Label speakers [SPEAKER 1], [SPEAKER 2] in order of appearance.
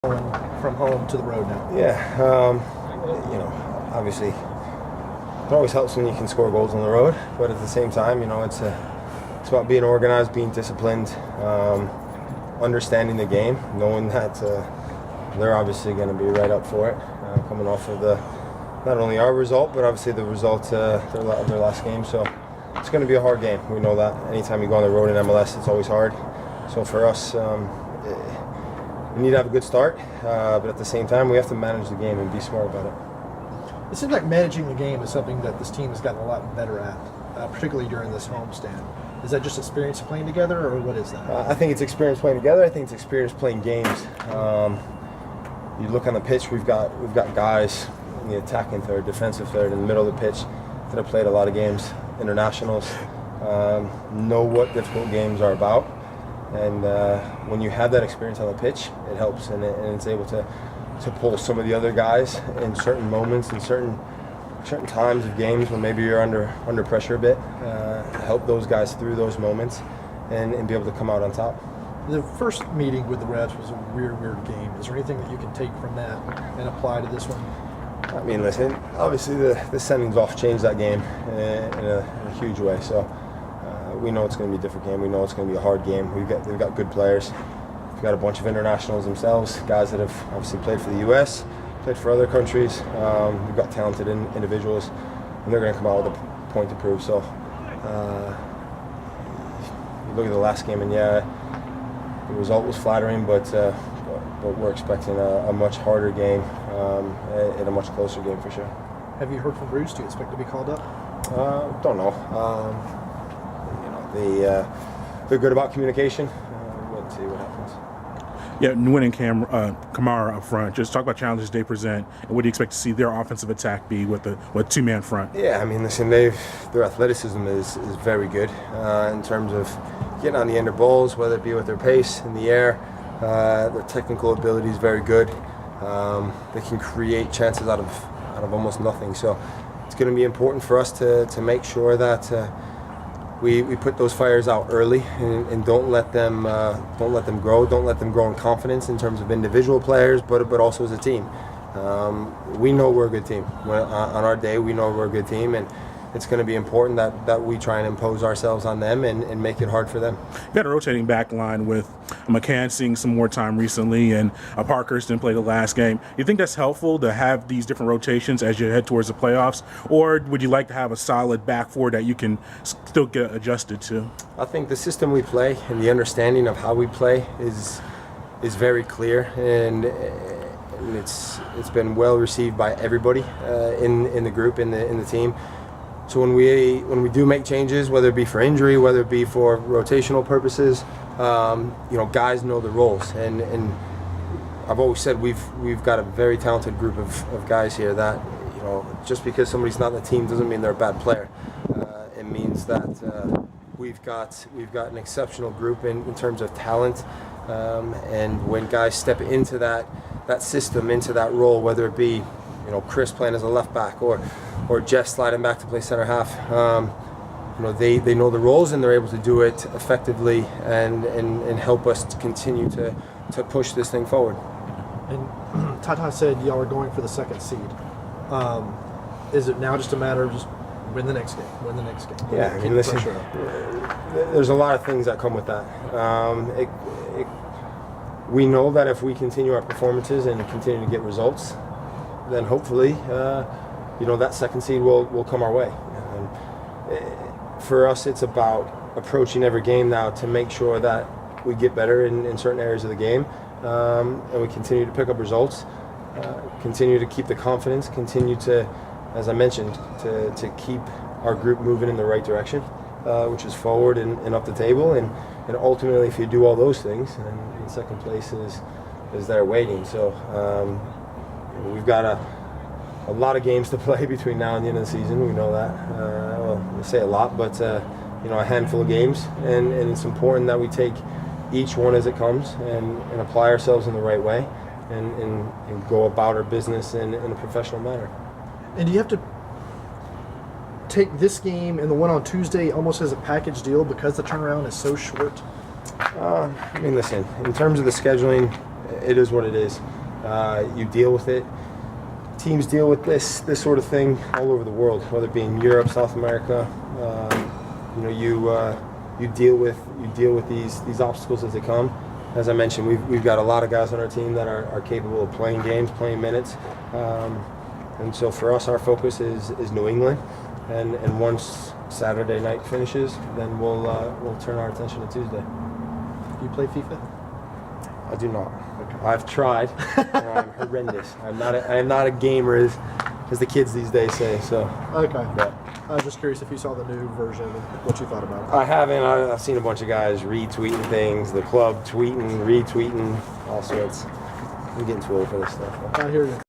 [SPEAKER 1] From home to the road now.
[SPEAKER 2] Yeah, obviously, it always helps when you can score goals on the road. But at the same time, it's about being organized, being disciplined, understanding the game, knowing that they're obviously going to be right up for it, coming off of not only our result, but obviously the result of their last game. So it's going to be a hard game. We know that. Anytime you go on the road in MLS, it's always hard. So for us, we need to have a good start, but at the same time, we have to manage the game and be smart about it.
[SPEAKER 1] It seems like managing the game is something that this team has gotten a lot better at, particularly during this homestand. Is that just experience of playing together, or what is that?
[SPEAKER 2] I think it's experience playing together. I think it's experience playing games. You look on the pitch, we've got guys in the attacking third, defensive third, in the middle of the pitch that have played a lot of games, internationals, know what difficult games are about. And when you have that experience on the pitch, it helps, and it's able to pull some of the other guys in certain moments and certain times of games when maybe you're under pressure a bit, help those guys through those moments and be able to come out on top.
[SPEAKER 1] The first meeting with the Reds was a weird game. Is there anything that you can take from that and apply to this one?
[SPEAKER 2] I mean, listen, obviously the sendings off changed that game in a huge way. So we know it's going to be a different game. We know it's going to be a hard game. They've got good players. We've got a bunch of internationals themselves, guys that have obviously played for the U.S., played for other countries. We've got talented individuals, and they're going to come out with a point to prove. So you look at the last game, and yeah, the result was flattering, but we're expecting a much harder game and a much closer game for sure.
[SPEAKER 1] Have you heard from Bruce? Do you expect to be called up?
[SPEAKER 2] Don't know. They're good about communication. We'll see what happens.
[SPEAKER 3] Yeah, Nguyen and Kamara up front. Just talk about challenges they present, and what do you expect to see their offensive attack be with two-man front?
[SPEAKER 2] Yeah, I mean, listen, their athleticism is very good in terms of getting on the end of balls, whether it be with their pace in the air. Their technical ability is very good. They can create chances out of almost nothing. So it's going to be important for us to make sure that we put those fires out early and don't let them grow. Don't let them grow in confidence in terms of individual players, but also as a team. We know we're a good team. On our day, we know we're a good team, and it's going to be important that we try and impose ourselves on them and make it hard for them.
[SPEAKER 3] You got a rotating back line with McCann seeing some more time recently, and Parkhurst didn't play the last game. You think that's helpful to have these different rotations as you head towards the playoffs, or would you like to have a solid back four that you can still get adjusted to?
[SPEAKER 2] I think the system we play and the understanding of how we play is very clear, and it's been well received by everybody in the group, in the team. So when we do make changes, whether it be for injury, whether it be for rotational purposes, guys know the roles, and I've always said we've got a very talented group of guys here that just because somebody's not in the team doesn't mean they're a bad player. It means that we've got an exceptional group in terms of talent, and when guys step into that system, into that role, whether it be Chris playing as a left back or Jeff sliding back to play center half. They know the roles, and they're able to do it effectively and help us to continue to push this thing forward.
[SPEAKER 1] And Tata said y'all are going for the second seed. Is it now just a matter of just win the next game?
[SPEAKER 2] Yeah, I mean, listen, there's a lot of things that come with that. We know that if we continue our performances and continue to get results, then hopefully, that second seed will come our way. And for us, it's about approaching every game now to make sure that we get better in certain areas of the game, and we continue to pick up results, continue to keep the confidence, continue to, as I mentioned, to keep our group moving in the right direction, which is forward and up the table. And ultimately, if you do all those things, then second place is there waiting. So we've got a lot of games to play between now and the end of the season. We know that. We say a lot, but a handful of games, and it's important that we take each one as it comes and apply ourselves in the right way and go about our business in a professional manner.
[SPEAKER 1] And do you have to take this game and the one on Tuesday almost as a package deal because the turnaround is so short?
[SPEAKER 2] I mean, listen, in terms of the scheduling, it is what it is. You deal with it. Teams deal with this sort of thing all over the world, whether it be in Europe, South America. You deal with these obstacles as they come. As I mentioned, we've got a lot of guys on our team that are capable of playing games, playing minutes, and so for us, our focus is New England, and once Saturday night finishes, then we'll turn our attention to Tuesday.
[SPEAKER 1] Do you play FIFA?
[SPEAKER 2] I do not.
[SPEAKER 1] Okay.
[SPEAKER 2] I've tried. I'm horrendous. I am not a gamer as the kids these days say. So.
[SPEAKER 1] Okay.
[SPEAKER 2] Yeah.
[SPEAKER 1] I was just curious if you saw the new version and what you thought about it.
[SPEAKER 2] I haven't. I've seen a bunch of guys retweeting things, the club tweeting, retweeting, all sorts. I'm getting too old for this stuff.
[SPEAKER 1] I hear you.